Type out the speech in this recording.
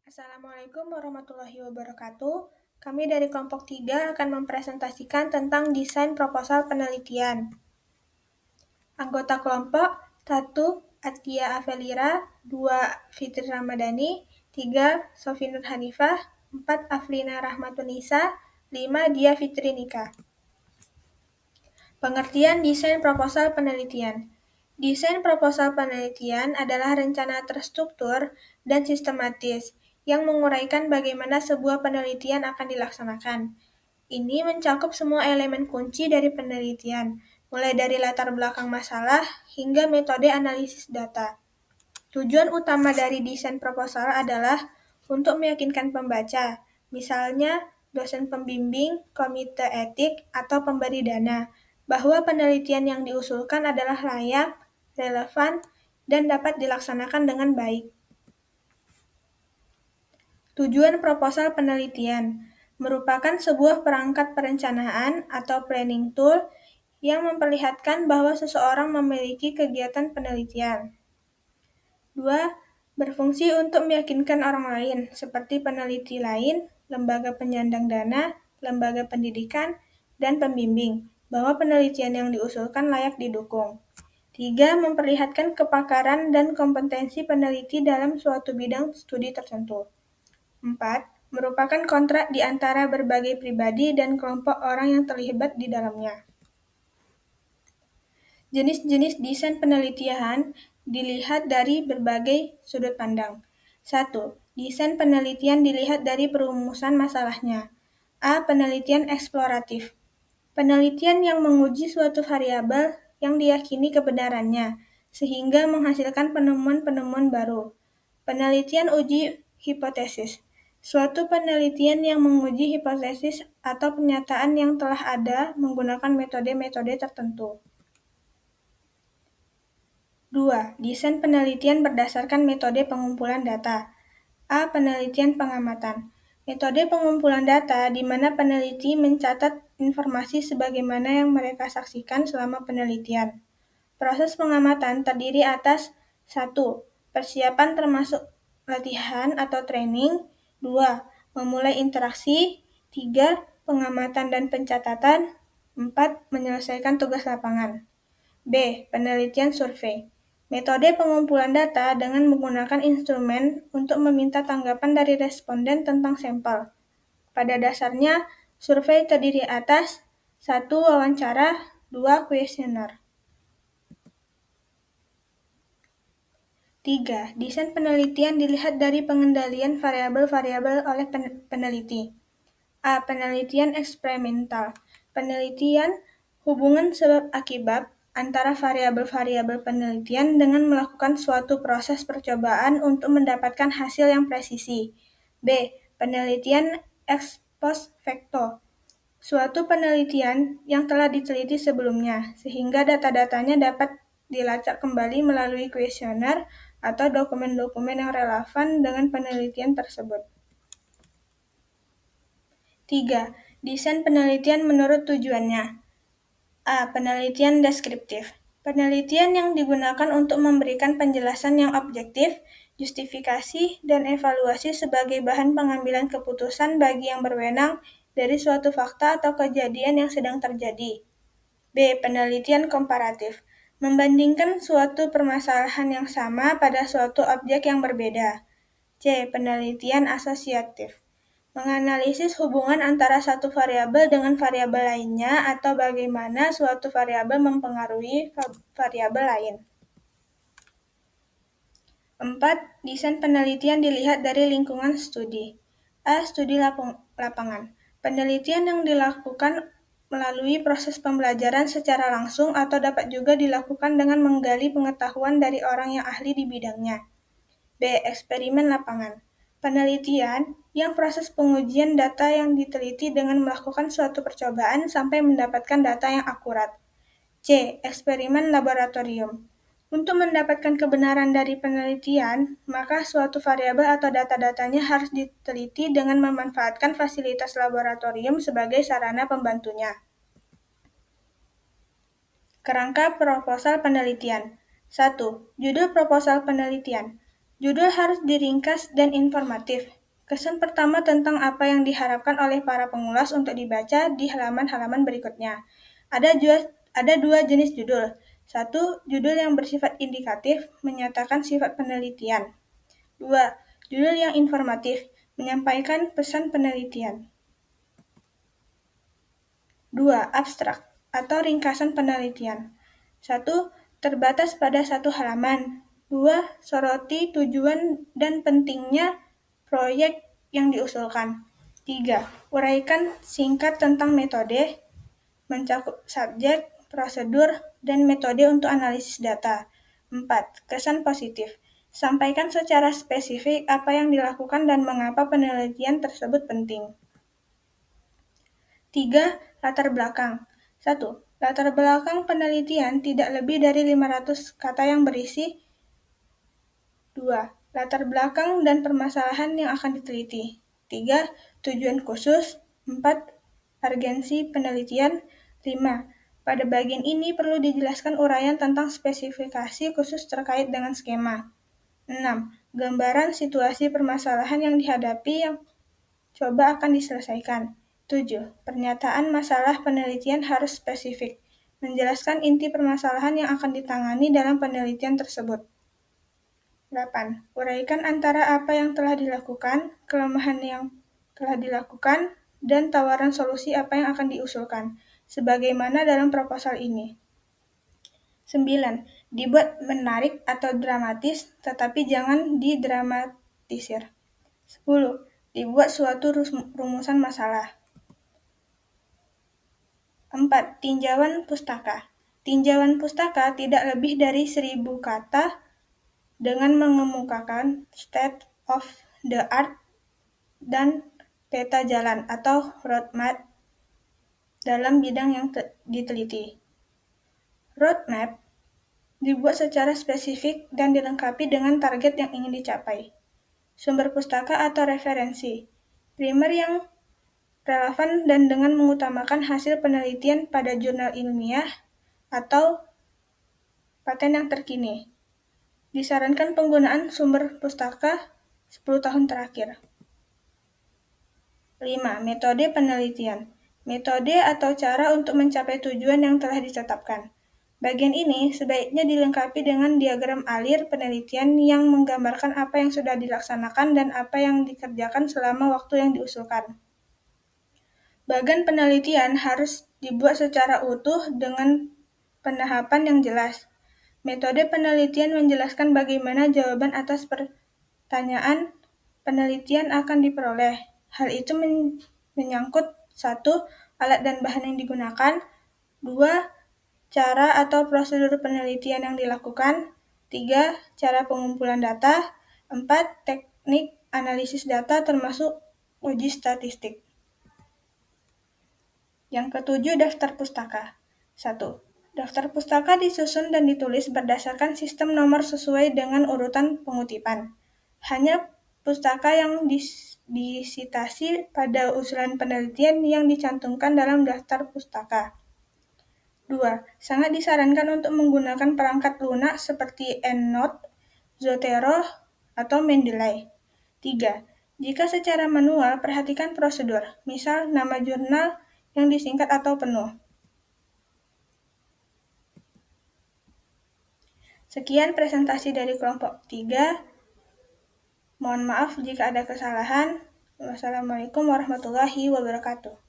Assalamualaikum warahmatullahi wabarakatuh. Kami dari kelompok 3 akan mempresentasikan tentang desain proposal penelitian. Anggota kelompok 1. Atia Avelira, 2. Fitri Ramadhani, 3. Sofi Nur Hanifah, 4. Aflina Rahmatunisa, 5. Dia Fitri Nika. Pengertian desain proposal penelitian. Desain proposal penelitian adalah rencana terstruktur dan sistematis yang menguraikan bagaimana sebuah penelitian akan dilaksanakan. Ini mencakup semua elemen kunci dari penelitian, mulai dari latar belakang masalah hingga metode analisis data. Tujuan utama dari desain proposal adalah untuk meyakinkan pembaca, misalnya dosen pembimbing, komite etik, atau pemberi dana, bahwa penelitian yang diusulkan adalah layak, relevan, dan dapat dilaksanakan dengan baik. Tujuan proposal penelitian merupakan sebuah perangkat perencanaan atau planning tool yang memperlihatkan bahwa seseorang memiliki kegiatan penelitian. 2. Berfungsi untuk meyakinkan orang lain, seperti peneliti lain, lembaga penyandang dana, lembaga pendidikan, dan pembimbing, bahwa penelitian yang diusulkan layak didukung. 3. Memperlihatkan kepakaran dan kompetensi peneliti dalam suatu bidang studi tertentu. 4. Merupakan kontrak di antara berbagai pribadi dan kelompok orang yang terlibat di dalamnya. Jenis-jenis desain penelitian dilihat dari berbagai sudut pandang. 1. Desain penelitian dilihat dari perumusan masalahnya. A. Penelitian eksploratif. Penelitian yang menguji suatu variabel yang diyakini kebenarannya, sehingga menghasilkan penemuan-penemuan baru. Penelitian uji hipotesis. Suatu penelitian yang menguji hipotesis atau pernyataan yang telah ada menggunakan metode-metode tertentu. 2. Desain penelitian berdasarkan metode pengumpulan data. A. Penelitian pengamatan. Metode pengumpulan data di mana peneliti mencatat informasi sebagaimana yang mereka saksikan selama penelitian. Proses pengamatan terdiri atas 1. Persiapan termasuk latihan atau training. 2. Memulai interaksi. 3. Pengamatan dan pencatatan. 4. Menyelesaikan tugas lapangan. B. Penelitian survei. Metode pengumpulan data dengan menggunakan instrumen untuk meminta tanggapan dari responden tentang sampel. Pada dasarnya, survei terdiri atas 1. Wawancara, 2. kuesioner. 3. Desain penelitian dilihat dari pengendalian variabel-variabel oleh peneliti. A. Penelitian eksperimental. Penelitian hubungan sebab akibat antara variabel-variabel penelitian dengan melakukan suatu proses percobaan untuk mendapatkan hasil yang presisi. B. Penelitian ex post facto. Suatu penelitian yang telah diteliti sebelumnya, sehingga data-datanya dapat dilacak kembali melalui kuesioner atau dokumen-dokumen yang relevan dengan penelitian tersebut. 3. Desain penelitian menurut tujuannya. A. Penelitian deskriptif. Penelitian yang digunakan untuk memberikan penjelasan yang objektif, justifikasi, dan evaluasi sebagai bahan pengambilan keputusan bagi yang berwenang dari suatu fakta atau kejadian yang sedang terjadi. B. Penelitian komparatif. Membandingkan suatu permasalahan yang sama pada suatu objek yang berbeda. C. Penelitian asosiatif. Menganalisis hubungan antara satu variabel dengan variabel lainnya atau bagaimana suatu variabel mempengaruhi variabel lain. 4. Desain penelitian dilihat dari lingkungan studi. A. Studi lapangan. Penelitian yang dilakukan melalui proses pembelajaran secara langsung atau dapat juga dilakukan dengan menggali pengetahuan dari orang yang ahli di bidangnya. B. Eksperimen lapangan. Penelitian yang proses pengujian data yang diteliti dengan melakukan suatu percobaan sampai mendapatkan data yang akurat. C. Eksperimen laboratorium. Untuk mendapatkan kebenaran dari penelitian, maka suatu variabel atau data-datanya harus diteliti dengan memanfaatkan fasilitas laboratorium sebagai sarana pembantunya. Kerangka proposal penelitian. 1. Judul proposal penelitian. Judul harus diringkas dan informatif. Kesan pertama tentang apa yang diharapkan oleh para pengulas untuk dibaca di halaman-halaman berikutnya. Ada dua jenis judul. Satu, judul yang bersifat indikatif, menyatakan sifat penelitian. Dua, judul yang informatif, menyampaikan pesan penelitian. 2. Abstrak atau ringkasan penelitian. 1. Terbatas pada satu halaman. 2. Soroti tujuan dan pentingnya proyek yang diusulkan. 3. Uraikan singkat tentang metode, mencakup subjek, prosedur, dan metode untuk analisis data. 4. Kesan positif. Sampaikan secara spesifik apa yang dilakukan dan mengapa penelitian tersebut penting. 3. Latar belakang. 1. Latar belakang penelitian tidak lebih dari 500 kata yang berisi. 2. Latar belakang dan permasalahan yang akan diteliti. 3. Tujuan khusus. 4. Urgensi penelitian. 5. Pada bagian ini perlu dijelaskan uraian tentang spesifikasi khusus terkait dengan skema. 6. Gambaran situasi permasalahan yang dihadapi yang coba akan diselesaikan. 7. Pernyataan masalah penelitian harus spesifik, menjelaskan inti permasalahan yang akan ditangani dalam penelitian tersebut. 8. Uraikan antara apa yang telah dilakukan, kelemahan yang telah dilakukan, dan tawaran solusi apa yang akan diusulkan, sebagaimana dalam proposal ini. 9. Dibuat menarik atau dramatis, tetapi jangan didramatisir. 10. Dibuat suatu rumusan masalah. 4. Tinjauan pustaka. Tinjauan pustaka tidak lebih dari 1.000 kata dengan mengemukakan state of the art dan peta jalan atau roadmap dalam bidang yang diteliti. Roadmap dibuat secara spesifik dan dilengkapi dengan target yang ingin dicapai. Sumber pustaka atau referensi. Primer yang relevan dan dengan mengutamakan hasil penelitian pada jurnal ilmiah atau paten yang terkini. Disarankan penggunaan sumber pustaka 10 tahun terakhir. 5. Metode penelitian. Metode atau cara untuk mencapai tujuan yang telah ditetapkan. Bagian ini sebaiknya dilengkapi dengan diagram alir penelitian yang menggambarkan apa yang sudah dilaksanakan dan apa yang dikerjakan selama waktu yang diusulkan. Bagan penelitian harus dibuat secara utuh dengan penahapan yang jelas. Metode penelitian menjelaskan bagaimana jawaban atas pertanyaan penelitian akan diperoleh. Hal itu menyangkut 1. Alat dan bahan yang digunakan. 2. Cara atau prosedur penelitian yang dilakukan. 3. Cara pengumpulan data. 4. Teknik analisis data termasuk uji statistik. Yang ketujuh, daftar pustaka. 1. Daftar pustaka disusun dan ditulis berdasarkan sistem nomor sesuai dengan urutan pengutipan. Hanya pustaka yang disitasi pada usulan penelitian yang dicantumkan dalam daftar pustaka. 2. Sangat disarankan untuk menggunakan perangkat lunak seperti EndNote, Zotero, atau Mendeley. 3. Jika secara manual, perhatikan prosedur, misal nama jurnal yang disingkat atau penuh. Sekian presentasi dari kelompok 3. Mohon maaf jika ada kesalahan. Wassalamualaikum warahmatullahi wabarakatuh.